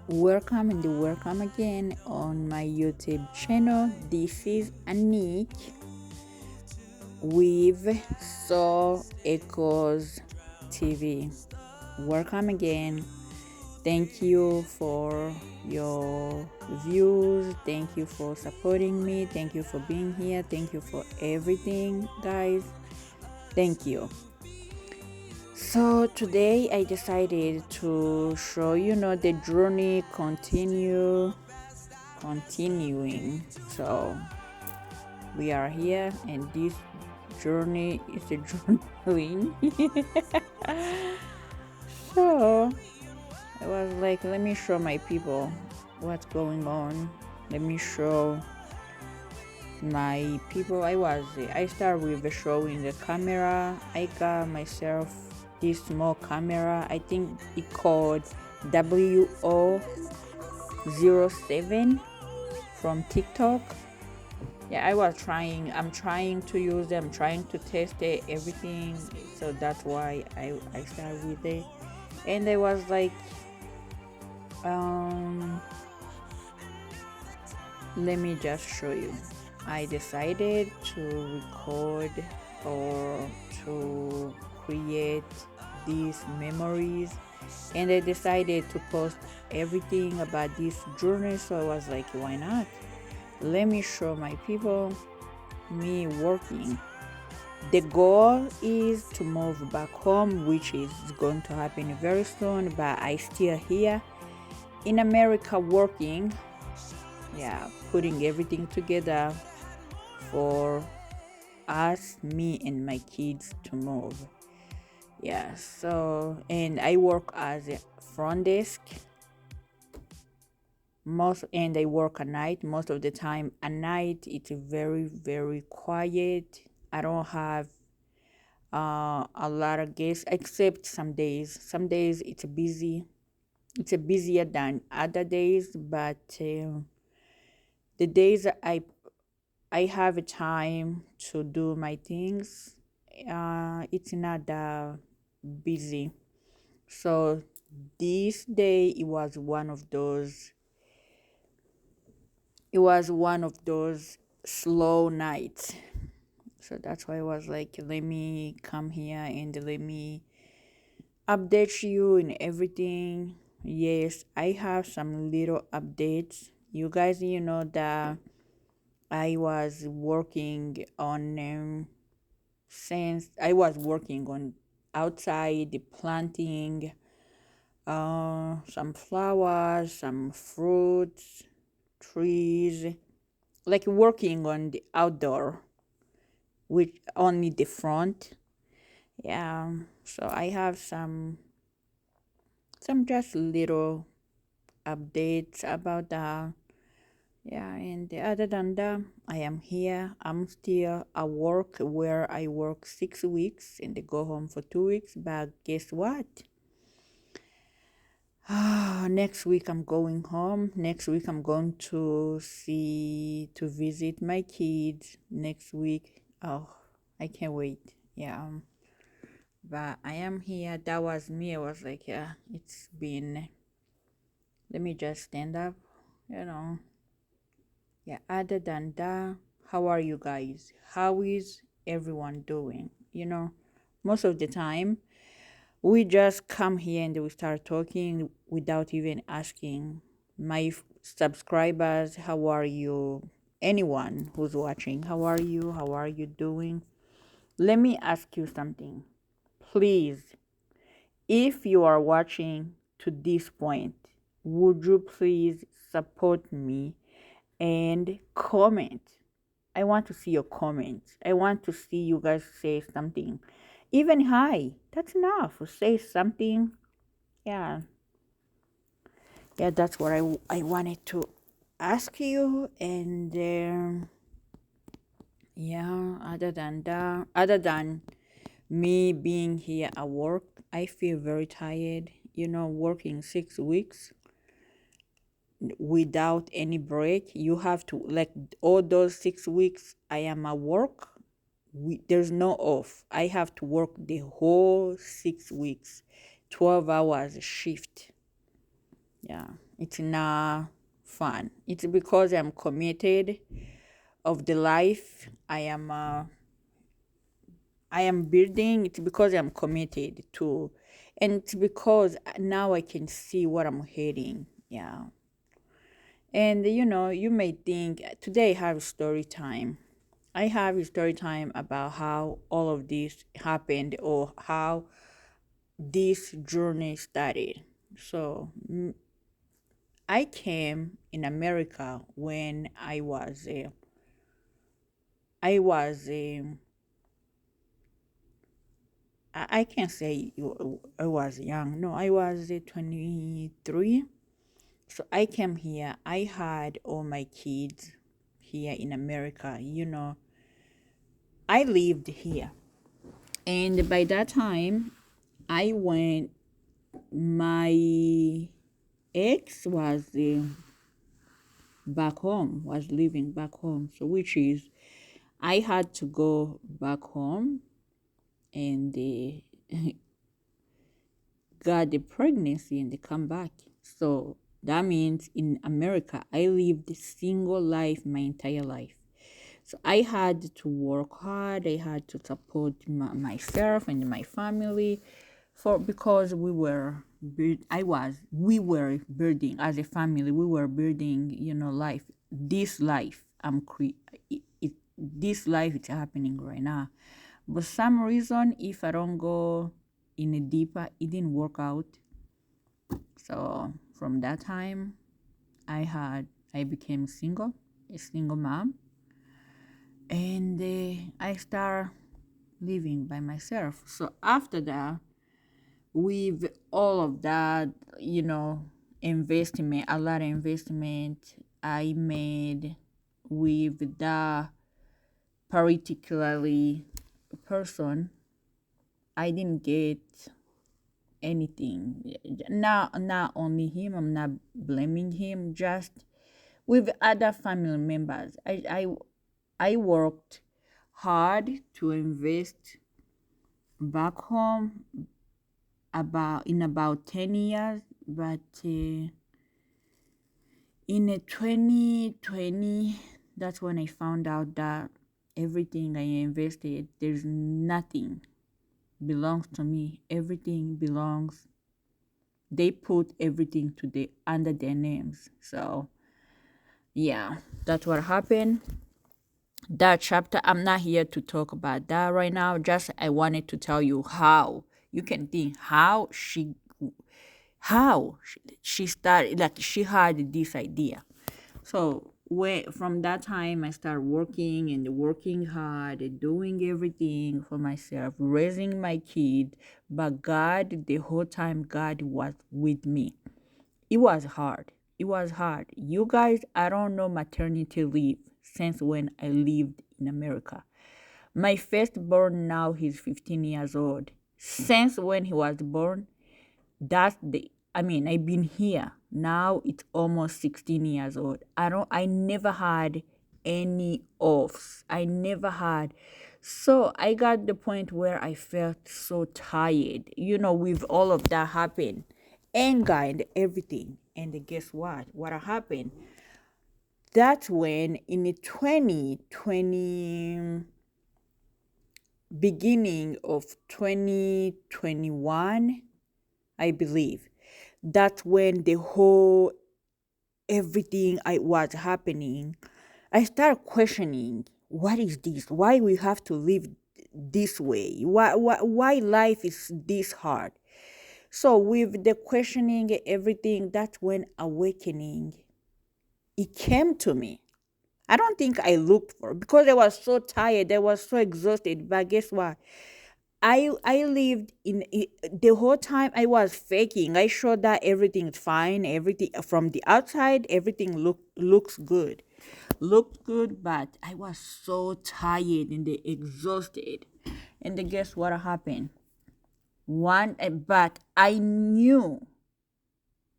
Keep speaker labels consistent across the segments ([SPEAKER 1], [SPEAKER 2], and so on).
[SPEAKER 1] Welcome again on my YouTube channel. This is Anik with Soul Echoes TV. Welcome again. Thank you for your views. Thank you for supporting me. Thank you for being here. Thank you for everything, guys. Thank you. So today I decided to show the journey continuing. So we are here and this journey is a journaling. So I was like, let me show my people what's going on. Let me show my people. I started with showing the camera. I got myself this small camera. I think it called WO07 from TikTok. Yeah, I'm trying to use it. I'm trying to test it, everything. So that's why I started with it. And I was like, let me just show you. I decided to record or to create these memories, and I decided to post everything about this journey. So I was like, why not? Let me show my people me working. The goal is to move back home, which is going to happen very soon, but I still here in America working. Yeah, putting everything together for us, me and my kids to move. Yeah, so and I work as a front desk and I work at night. Most of the time at night it's very, very quiet. I don't have a lot of guests except some days. Some days it's busy. It's busier than other days, but the days I have a time to do my things, it's not that busy. So this day it was one of those slow nights. So that's why I was like, let me come here and let me update you and everything. Yes, I have some little updates. You guys, that I was working on since I was working on outside planting some flowers, some fruits, trees, like working on the outdoor with only the front. Yeah, so I have some just little updates about that. Yeah, and other than that, I am here. I'm still at work where I work 6 weeks and they go home for 2 weeks. But guess what? Next week I'm going home. Next week I'm going to visit my kids. Next week, oh, I can't wait. Yeah, but I am here. That was me. I was like, yeah, it's been. Let me just stand up. You know. Yeah, other than that, how are you guys? How is everyone doing? Most of the time, we just come here and we start talking without even asking my subscribers, how are you? Anyone who's watching, how are you? How are you doing? Let me ask you something. Please, if you are watching to this point, would you please support me and comment? I want to see your comments. I want to see you guys say something. Even hi, that's enough. Say something. Yeah. Yeah, that's what I wanted to ask you. And yeah, other than me being here at work, I feel very tired. Working 6 weeks without any break. You have to, like, all those 6 weeks I am at work. There's no off. I have to work the whole 6 weeks, 12 hours shift. Yeah, it's not fun. It's because I'm committed of the life I am building. It's because I'm committed to, and it's because now I can see what I'm heading. Yeah. And you may think today I have story time. I have a story time about how all of this happened or how this journey started. So I came in America when I was I can't say I was young. No, I was 23. So I came here. I had all my kids here in America. I lived here. And by that time, I went, my ex was back home, was living back home. So, which is, I had to go back home and got the pregnancy and they come back. So that means in America, I lived a single life my entire life. So I had to work hard. I had to support myself and my family, for because we were building as a family. We were building, life. This life this life is happening right now. But some reason, if I don't go in a deeper, it didn't work out. So from that time, I became single, a single mom, and I start living by myself. So after that, with all of that, investment, a lot of investment I made with that particularly person, I didn't get anything. Not only him, I'm not blaming him, just with other family members. I worked hard to invest back home about 10 years, but in 2020, that's when I found out that everything I invested, there's nothing belongs to me. Everything belongs, they put everything under their names. So yeah, that's what happened. That chapter, I'm not here to talk about that right now. Just I wanted to tell you how you can think how she started, like she had this idea. So from that time I started working and working hard and doing everything for myself, raising my kid. But God, the whole time, God was with me. It was hard. It was hard. You guys, I don't know maternity leave since when I lived in America. My firstborn now, he's 15 years old. Since when he was born, I've been here. Now it's almost 16 years old. I never had any offs. I never had. So I got the point where I felt so tired, with all of that happen, anger and everything. And guess what? What happened? That's when in the 2020, beginning of 2021, I believe, that's when the whole everything I was happening, I started questioning, what is this? Why we have to live this way? Why life is this hard? So with the questioning everything, that's when awakening, it came to me. I don't think I looked for it because I was so tired, I was so exhausted. But guess what? I lived the whole time I was faking. I showed that everything's fine. Everything from the outside, everything looks good, looked good. But I was so tired and exhausted. And then guess what happened? But I knew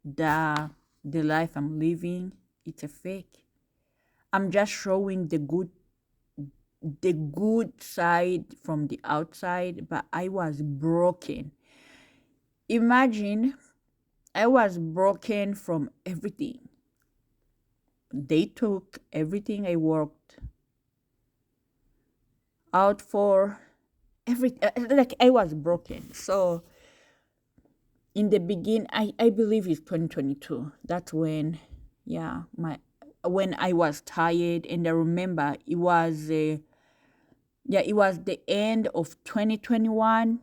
[SPEAKER 1] that the life I'm living, it's a fake. I'm just showing the good the good side from the outside, but I was broken. Imagine I was broken from everything. They took everything I worked out for. Like I was broken. So in the beginning, I believe it's 2022. That's when, yeah, when I was tired, and I remember it was it was the end of 2021,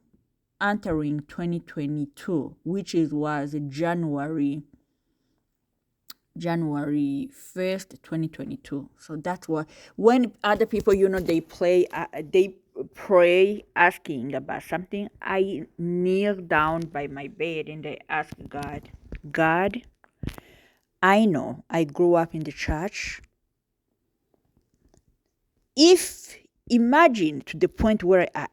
[SPEAKER 1] entering 2022, which is was January 1st, 2022. So that's what, when other people, they pray asking about something, I kneel down by my bed and I ask God, God, I know I grew up in the church. If imagine to the point where I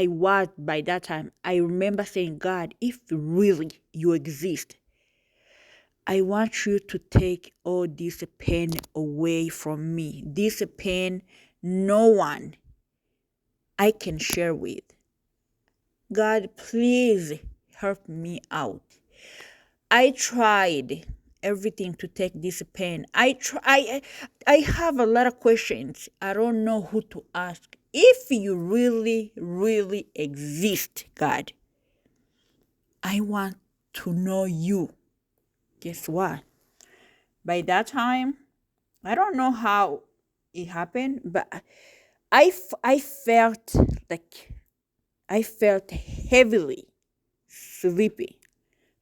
[SPEAKER 1] was by that time, I remember saying, God, if really you exist, I want you to take all this pain away from me. This pain no one I can share with. God, please help me out. I tried everything to take this pain. I have a lot of questions. I don't know who to ask. If you really, really exist, God, I want to know you. Guess what? By that time, I don't know how it happened, but I felt like I felt heavily sleepy.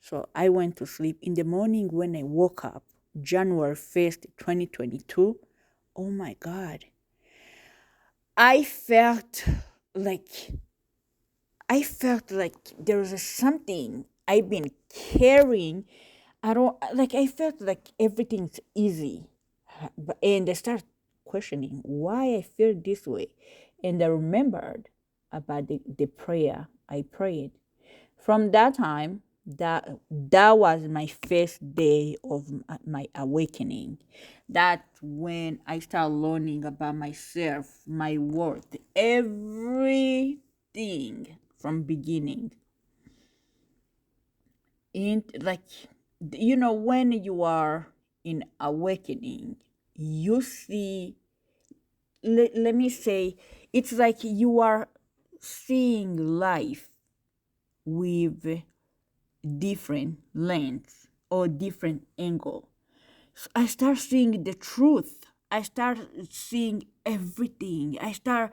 [SPEAKER 1] So I went to sleep. In the morning when I woke up, January 1st, 2022, oh my God, I felt like there was something I've been carrying. I felt like everything's easy. And I started questioning why I feel this way. And I remembered about the prayer I prayed. From that time, that was my first day of my awakening. That's when I started learning about myself, my worth, everything from beginning. In like, when you are in awakening, you see. Let me say, it's like you are seeing life with different lens or different angle. So I start seeing the truth. I start seeing everything. I start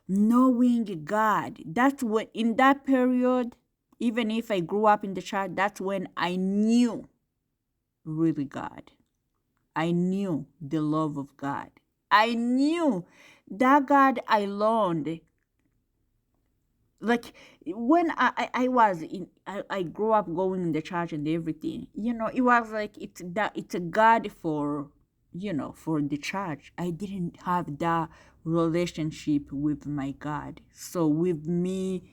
[SPEAKER 1] knowing God. That's what, in that period, even if I grew up in the church, that's when I knew really God. I knew the love of God. I knew that God I learned. Like when I was in, I grew up going in the church and everything. It was like it's a God for for the church. I didn't have that relationship with my God. So with me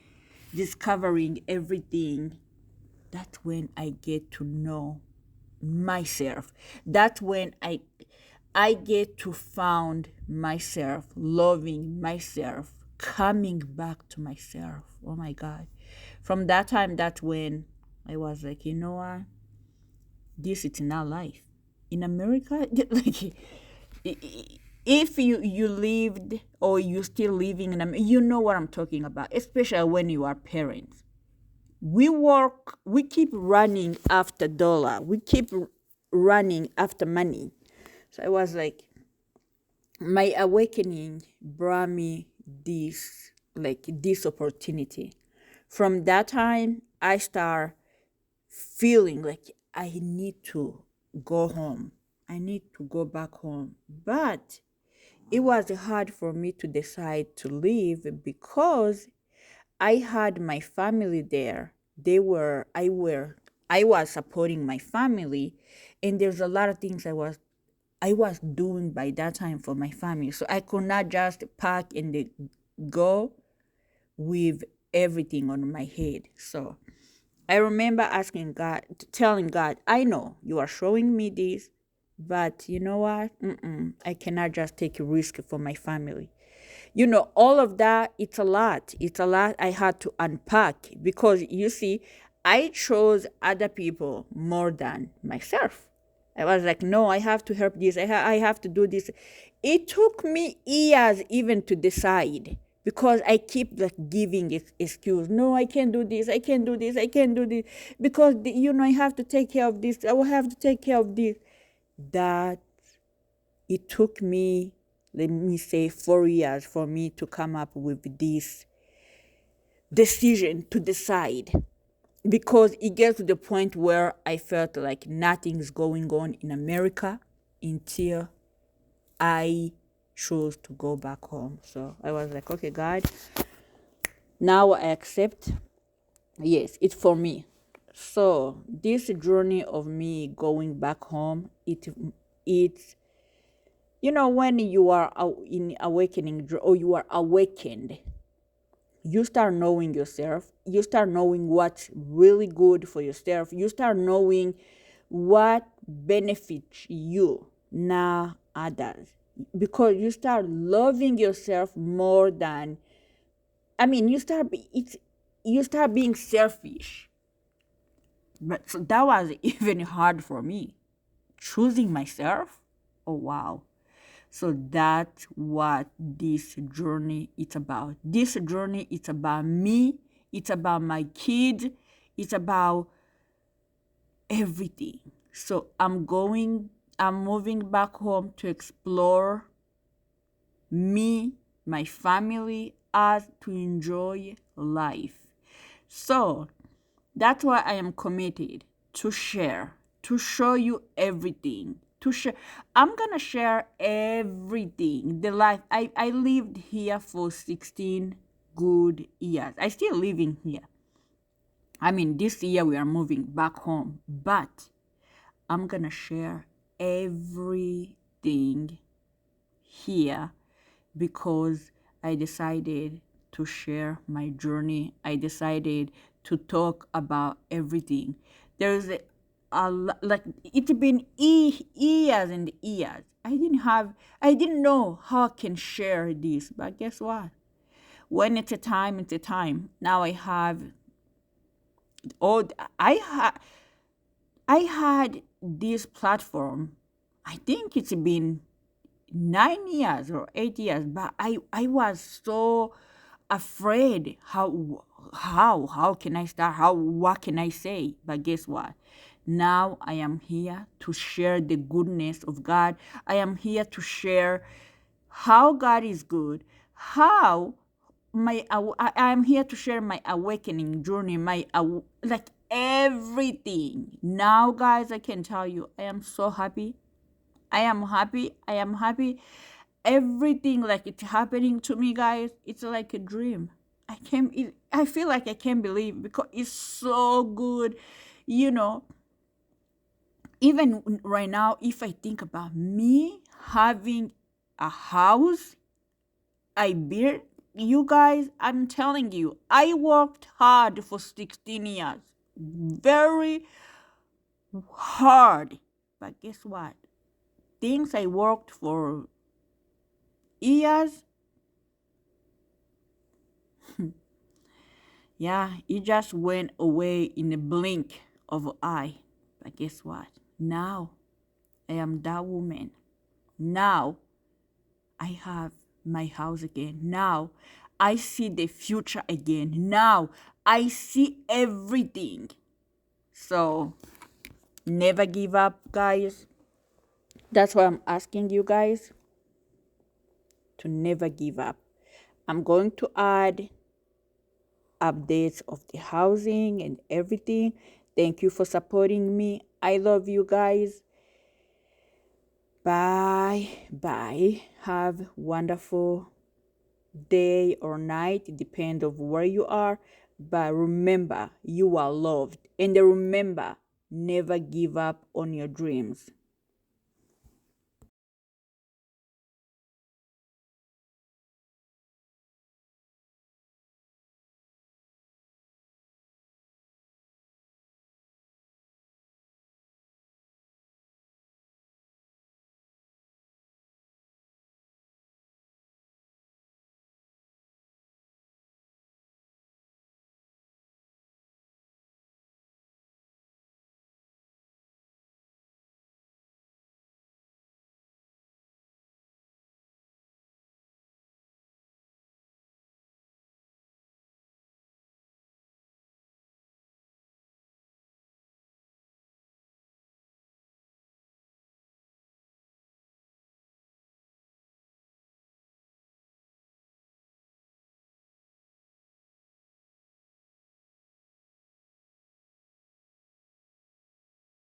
[SPEAKER 1] discovering everything, that's when I get to know myself. That's when I get to found myself, loving myself, coming back to myself. Oh my God. From that time, that's when I was like, you know what? This is not life. In America, like, if you lived or you still living in America, you know what I'm talking about, especially when you are parents. We keep running after dollar. We keep running after money. So I was like, my awakening brought me this opportunity. From that time, I start feeling like I need to go home. I need to go back home. But it was hard for me to decide to leave because I had my family there. I was supporting my family, and there's a lot of things I was doing by that time for my family. So I could not just pack and go with everything on my head. So I remember asking God, telling God, I know you are showing me this. But you know what? I cannot just take a risk for my family. You know, all of that, it's a lot. It's a lot I had to unpack because you see, I chose other people more than myself. I was like, no, I have to help this. I have to do this. It took me years even to decide because I keep like giving excuse. No, I can't do this. I can't do this. I can't do this because I have to take care of this. I will have to take care of this. That it took me, let me say, 4 years for me to come up with this decision to decide because it gets to the point where I felt like nothing's going on in America until I chose to go back home. So I was like, okay, God, now I accept. Yes, it's for me. So this journey of me going back home, it's when you are in awakening or you are awakened, you start knowing yourself. You start knowing what's really good for yourself. You start knowing what benefits you, not others. Because you start loving yourself more than, you start being selfish. But so that was even hard for me. Choosing myself? Oh wow. So that's what this journey is about. This journey is about me. It's about my kids. It's about everything. So I'm moving back home to explore me, my family, us to enjoy life. So that's why I am committed to share, to show you everything, to share. I'm going to share everything. The life, I lived here for 16 good years. I still living here. This year we are moving back home, but I'm going to share everything here because I decided to share my journey. I decided to talk about everything. There's like it's been years and years. I didn't know how I can share this, but guess what? When it's a time, it's a time. Now I have all I had this platform. I think it's been 9 years or 8 years, but I was so afraid how can I start? What can I say? But guess what? Now I am here to share the goodness of God. I am here to share how God is good, how I am here to share my awakening journey, like everything. Now, guys, I can tell you, I am so happy. I am happy. I am happy. Everything like it's happening to me, guys. It's like a dream. I feel like I can't believe because it's so good. You know, even right now, if I think about me having a house I built, you guys, I'm telling you, I worked hard for 16 years. Very hard. But guess what? Things I worked for years, yeah, it just went away in a blink of an eye. But guess what? Now I am that woman. Now I have my house again. Now I see the future again. Now I see everything. So never give up, guys. That's why I'm asking you guys to never give up. I'm going to add updates of the housing and everything. Thank you for supporting me. I love you guys. Bye. Bye. Have wonderful day or night. It depends of where you are. But remember, you are loved. And remember, never give up on your dreams.